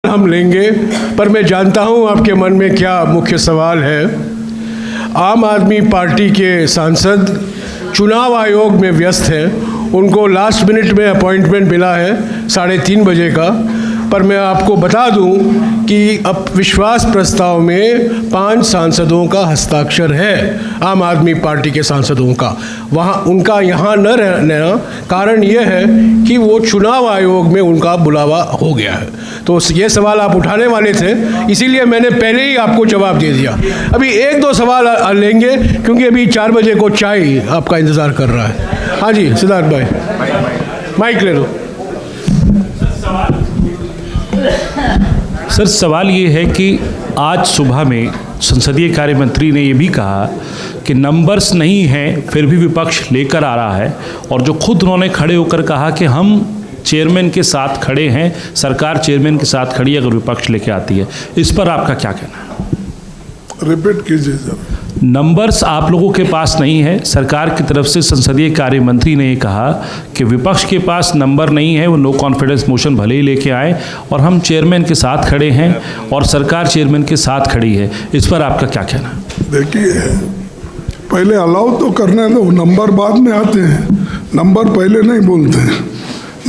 हम लेंगे, पर मैं जानता हूं आपके मन में क्या मुख्य सवाल है। आम आदमी पार्टी के सांसद चुनाव आयोग में व्यस्त हैं, उनको लास्ट मिनट में अपॉइंटमेंट मिला है 3:30 बजे का, पर मैं आपको बता दूं कि अब विश्वास प्रस्ताव में 5 सांसदों का हस्ताक्षर है, आम आदमी पार्टी के सांसदों का। वहाँ उनका यहाँ न रहने कारण यह है कि वो चुनाव आयोग में उनका बुलावा हो गया है। तो ये सवाल आप उठाने वाले थे, इसीलिए मैंने पहले ही आपको जवाब दे दिया। अभी 1-2 सवाल लेंगे, क्योंकि अभी 4 बजे को चाय आपका इंतज़ार कर रहा है। हाँ जी सिद्धार्थ भाई, माइक ले लो। सर, सवाल ये है कि आज सुबह में संसदीय कार्य मंत्री ने ये भी कहा कि नंबर्स नहीं हैं, फिर भी विपक्ष लेकर आ रहा है, और जो खुद उन्होंने खड़े होकर कहा कि हम चेयरमैन के साथ खड़े हैं, सरकार चेयरमैन के साथ खड़ी है अगर विपक्ष लेके आती है। इस पर आपका क्या कहना है? रिपीट कीजिए सर। नंबर्स आप लोगों के पास नहीं है, सरकार की तरफ से संसदीय कार्य मंत्री ने ये कहा कि विपक्ष के पास नंबर नहीं है, वो नो कॉन्फिडेंस मोशन भले ही लेके आए और हम चेयरमैन के साथ खड़े हैं और सरकार चेयरमैन के साथ खड़ी है। इस पर आपका क्या कहना है? देखिए, पहले अलाउ तो करने दो, नंबर बाद में आते हैं, नंबर पहले नहीं बोलते हैं।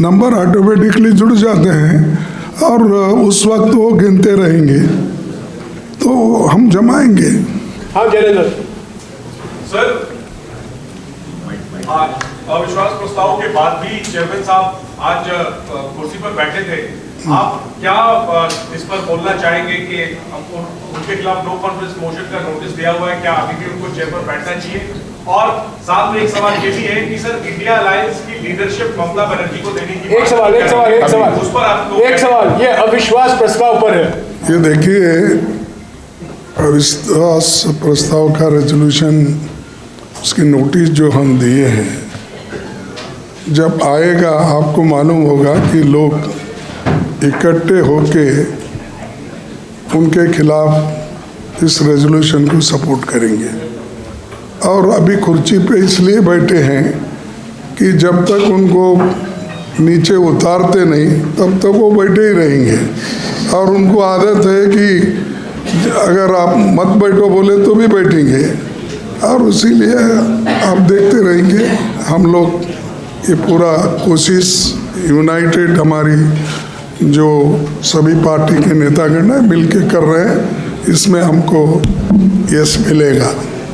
नंबर ऑटोमेटिकली जुड़ जाते हैं और उस वक्त वो गिनते रहेंगे तो हम जमाएंगे। हाँ जयेंद्र सर, अविश्वास प्रस्ताव के बाद भी चेयरमैन साहब आज कुर्सी पर बैठे थे, आप क्या इस पर बोलना चाहेंगे कि उनके खिलाफ नो कॉन्फिडेंस मोशन का नोटिस दिया हुआ है, क्या अभी भी उनको चेयर पर बैठना चाहिए? और साथ में एक सवाल ये भी है कि सर, इंडिया अलायंस की लीडरशिप ममता बनर्जी को देने की एक सवाल उस पर आपको एक सवाल, ये अविश्वास प्रस्ताव पर है। ये देखिए, अविश्वास प्रस्ताव का रेजोल्यूशन, उसकी नोटिस जो हम दिए हैं, जब आएगा आपको मालूम होगा कि लोग इकट्ठे होके उनके खिलाफ इस रेजोल्यूशन को सपोर्ट करेंगे। और अभी कुर्सी पे इसलिए बैठे हैं कि जब तक उनको नीचे उतारते नहीं तब तक वो बैठे ही रहेंगे, और उनको आदत है कि अगर आप मत बैठो बोले तो भी बैठेंगे, और इसीलिए आप देखते रहेंगे। हम लोग ये पूरा कोशिश यूनाइटेड हमारी जो सभी पार्टी के नेतागण हैं मिल के कर रहे हैं, इसमें हमको यश मिलेगा।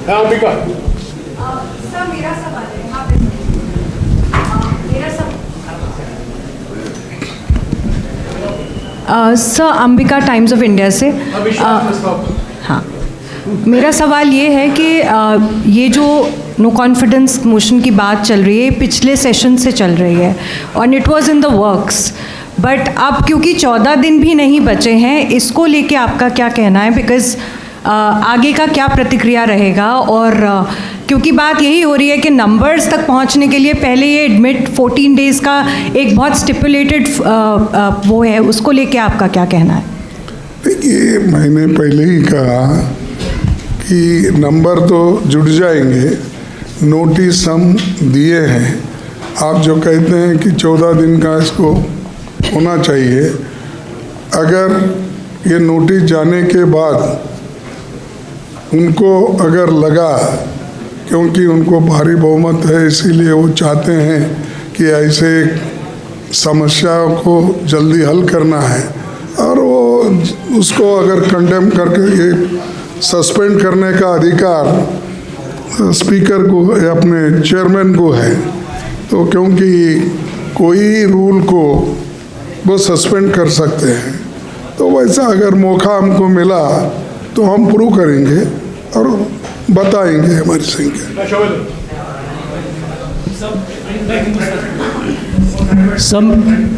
अंबिका सर, मेरा सवाल है, sir Ambika times of India से। हाँ, मेरा सवाल ये है कि ये जो नो कॉन्फिडेंस मोशन की बात चल रही है, पिछले सेशन से चल रही है और it was in the works, but अब क्योंकि 14 दिन भी नहीं बचे हैं, इसको लेके आपका क्या कहना है? बिकॉज आगे का क्या प्रतिक्रिया रहेगा? और क्योंकि बात यही हो रही है कि नंबर्स तक पहुंचने के लिए पहले ये एडमिट 14 डेज़ का एक बहुत स्टिपुलेटेड वो है, उसको लेके आपका क्या कहना है? देखिए, मैंने पहले ही कहा कि नंबर तो जुड़ जाएंगे, नोटिस हम दिए हैं। आप जो कहते हैं कि 14 दिन का इसको होना चाहिए, अगर ये नोटिस जाने के बाद उनको अगर लगा, क्योंकि उनको भारी बहुमत है इसीलिए वो चाहते हैं कि ऐसे समस्या को जल्दी हल करना है, और वो उसको अगर कंडेम करके ये सस्पेंड करने का अधिकार स्पीकर को या अपने चेयरमैन को है, तो क्योंकि कोई रूल को वो सस्पेंड कर सकते हैं, तो वैसा अगर मौका हमको मिला तो हम प्रूव करेंगे और बताएंगे हमारी संख्या।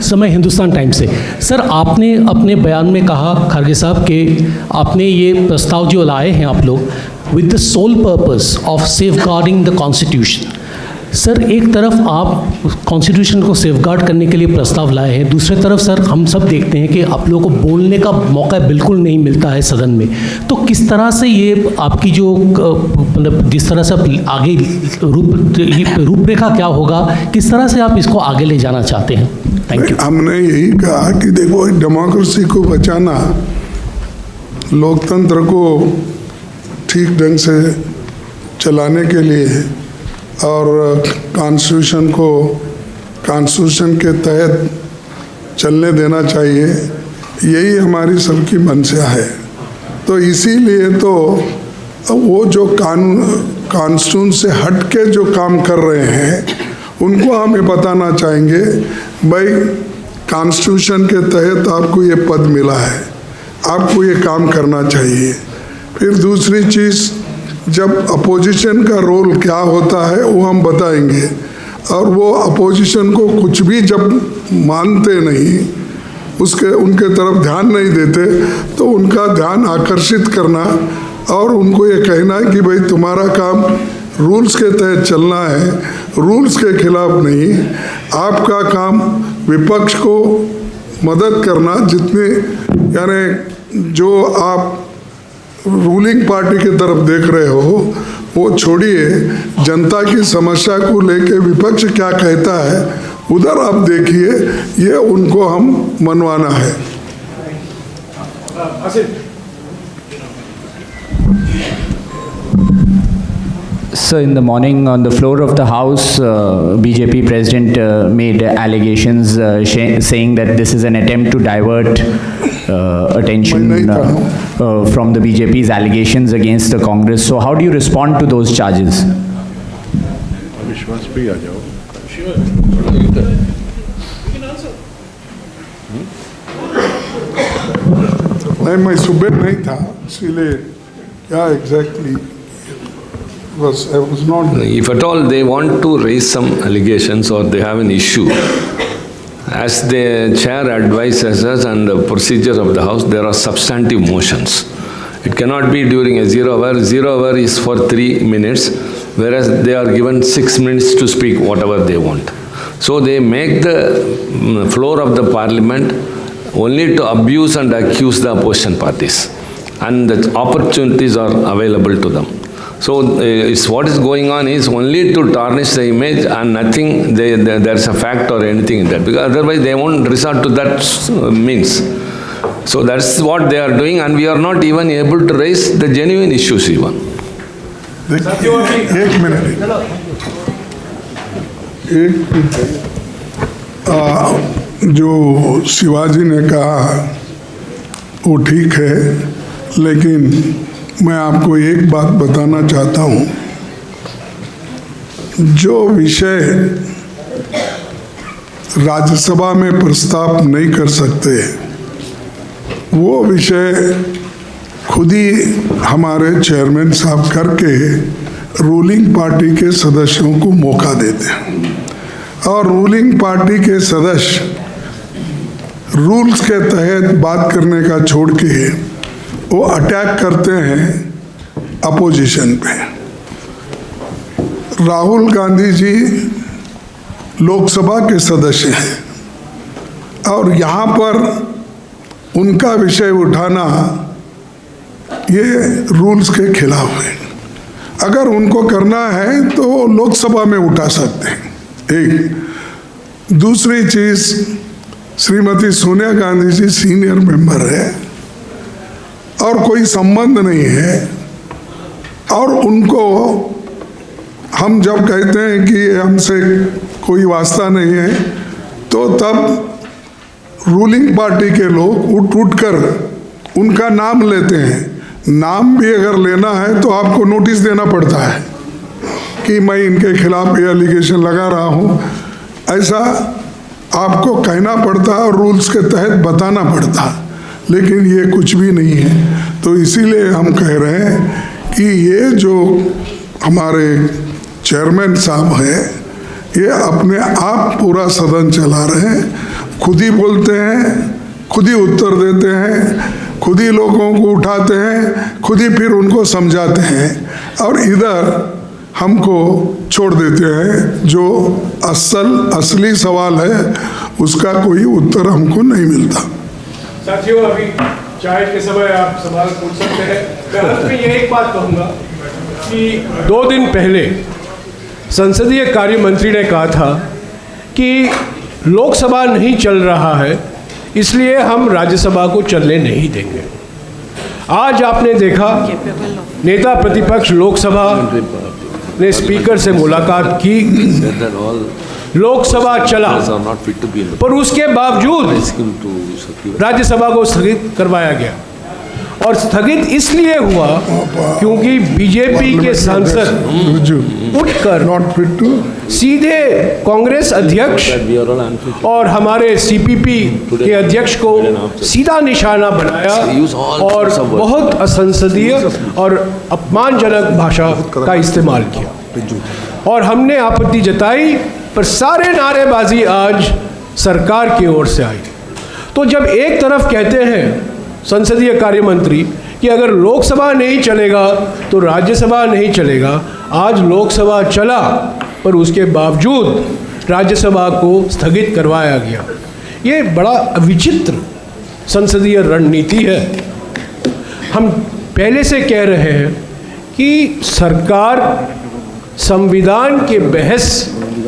समय हिंदुस्तान टाइम्स से। सर, आपने अपने बयान में कहा खड़गे साहब कि आपने ये प्रस्ताव जो लाए हैं आप लोग with the sole purpose of safeguarding the constitution, sir, एक तरफ आप कॉन्स्टिट्यूशन को सेफगार्ड करने के लिए प्रस्ताव लाए हैं, दूसरी तरफ सर हम सब देखते हैं कि आप लोगों को बोलने का मौका बिल्कुल नहीं मिलता है सदन में। तो किस तरह से ये आपकी जो मतलब जिस तरह से आप आगे रूपरेखा क्या होगा, किस तरह से आप इसको आगे ले जाना चाहते हैं? Thank you. हमने यही कहा कि देखो, डेमोक्रेसी को बचाना, लोकतंत्र को ठीक ढंग से चलाने के लिए और कॉन्स्टिट्यूशन के तहत चलने देना चाहिए, यही हमारी सबकी मंशा है। तो इसीलिए तो वो जो कॉन्स्टिट्यूशन से हट के जो काम कर रहे हैं उनको हमें बताना चाहेंगे, भाई कॉन्स्टिट्यूशन के तहत आपको ये पद मिला है, आपको ये काम करना चाहिए। फिर दूसरी चीज़, जब अपोजिशन का रोल क्या होता है वो हम बताएंगे, और वो अपोजिशन को कुछ भी जब मानते नहीं, उनके तरफ ध्यान नहीं देते, तो उनका ध्यान आकर्षित करना और उनको ये कहना है कि भाई तुम्हारा काम रूल्स के तहत चलना है, रूल्स के खिलाफ नहीं। आपका काम विपक्ष को मदद करना, जितने यानी जो आप रूलिंग पार्टी की तरफ देख रहे हो वो छोड़िए, जनता की समस्या को लेके विपक्ष क्या कहता है उधर आप देखिए, ये उनको हम मनवाना है। So in the morning on the floor of the House, BJP President made allegations saying that this is an attempt to divert attention from the BJP's allegations against the Congress. So how do you respond to those charges? नहीं, मैं सुबह नहीं था, इसलिए क्या exactly I was not. If at all they want to raise some allegations or they have an issue, as the chair advises us and the procedure of the House, there are substantive motions. It cannot be during a 0 hour. 0 hour is for 3 minutes, whereas they are given 6 minutes to speak whatever they want. So they make the floor of the parliament only to abuse and accuse the opposition parties, and the opportunities are available to them. So what is going on is only to tarnish the image and nothing, there's a fact or anything in that, because otherwise they won't resort to that means. So that's what they are doing, and we are not even able to raise the genuine issues even. एक minute, जो शिवाजी ने कहा वो ठीक है, लेकिन मैं आपको एक बात बताना चाहता हूँ, जो विषय राज्यसभा में प्रस्ताव नहीं कर सकते वो विषय खुद ही हमारे चेयरमैन साहब करके रूलिंग पार्टी के सदस्यों को मौका देते हैं, और रूलिंग पार्टी के सदस्य रूल्स के तहत बात करने का छोड़ के वो अटैक करते हैं अपोजिशन पे। राहुल गांधी जी लोकसभा के सदस्य हैं और यहाँ पर उनका विषय उठाना ये रूल्स के खिलाफ है। अगर उनको करना है तो वो लोकसभा में उठा सकते हैं। एक दूसरी चीज़, श्रीमती सोनिया गांधी जी सीनियर मेंबर है और कोई संबंध नहीं है, और उनको हम जब कहते हैं कि हमसे कोई वास्ता नहीं है, तो तब रूलिंग पार्टी के लोग उठ कर उनका नाम लेते हैं। नाम भी अगर लेना है तो आपको नोटिस देना पड़ता है कि मैं इनके खिलाफ ये एलिगेशन लगा रहा हूँ, ऐसा आपको कहना पड़ता है और रूल्स के तहत बताना पड़ता है, लेकिन ये कुछ भी नहीं है। तो इसीलिए हम कह रहे हैं कि ये जो हमारे चेयरमैन साहब हैं, ये अपने आप पूरा सदन चला रहे हैं, खुद ही बोलते हैं, खुद ही उत्तर देते हैं, खुद ही लोगों को उठाते हैं, खुद ही फिर उनको समझाते हैं, और इधर हमको छोड़ देते हैं। जो असली सवाल है उसका कोई उत्तर हमको नहीं मिलता। साथियों, अभी चाय के समय आप सवाल पूछ सकते हैं। मैं अंत में ये एक बात कहूँगा कि 2 दिन पहले संसदीय कार्य मंत्री ने कहा था कि लोकसभा नहीं चल रहा है, इसलिए हम राज्यसभा को चलने नहीं देंगे। आज आपने देखा नेता प्रतिपक्ष लोकसभा ने स्पीकर से मुलाकात की, लोकसभा चला, पर उसके बावजूद राज्यसभा को स्थगित करवाया गया। और स्थगित इसलिए हुआ क्योंकि बीजेपी के सांसद उठकर सीधे कांग्रेस अध्यक्ष और हमारे सीपीपी के अध्यक्ष को सीधा निशाना बनाया और बहुत असंसदीय और अपमानजनक भाषा का इस्तेमाल किया। और हमने आपत्ति जताई, पर सारे नारेबाजी आज सरकार की ओर से आई। तो जब एक तरफ कहते हैं संसदीय कार्य मंत्री कि अगर लोकसभा नहीं चलेगा तो राज्यसभा नहीं चलेगा, आज लोकसभा चला पर उसके बावजूद राज्यसभा को स्थगित करवाया गया। ये बड़ा विचित्र संसदीय रणनीति है। हम पहले से कह रहे हैं कि सरकार संविधान के बहस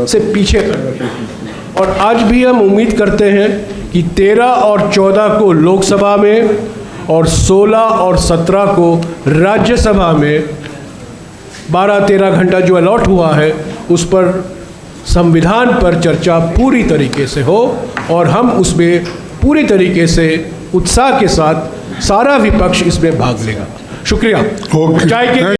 से पीछे कर रही है, और आज भी हम उम्मीद करते हैं कि 13 और 14 को लोकसभा में और 16 और 17 को राज्यसभा में 12-13 घंटा जो अलॉट हुआ है उस पर संविधान पर चर्चा पूरी तरीके से हो और हम उसमें पूरी तरीके से उत्साह के साथ सारा विपक्ष इसमें भाग लेगा। शुक्रिया। ओके। चाय के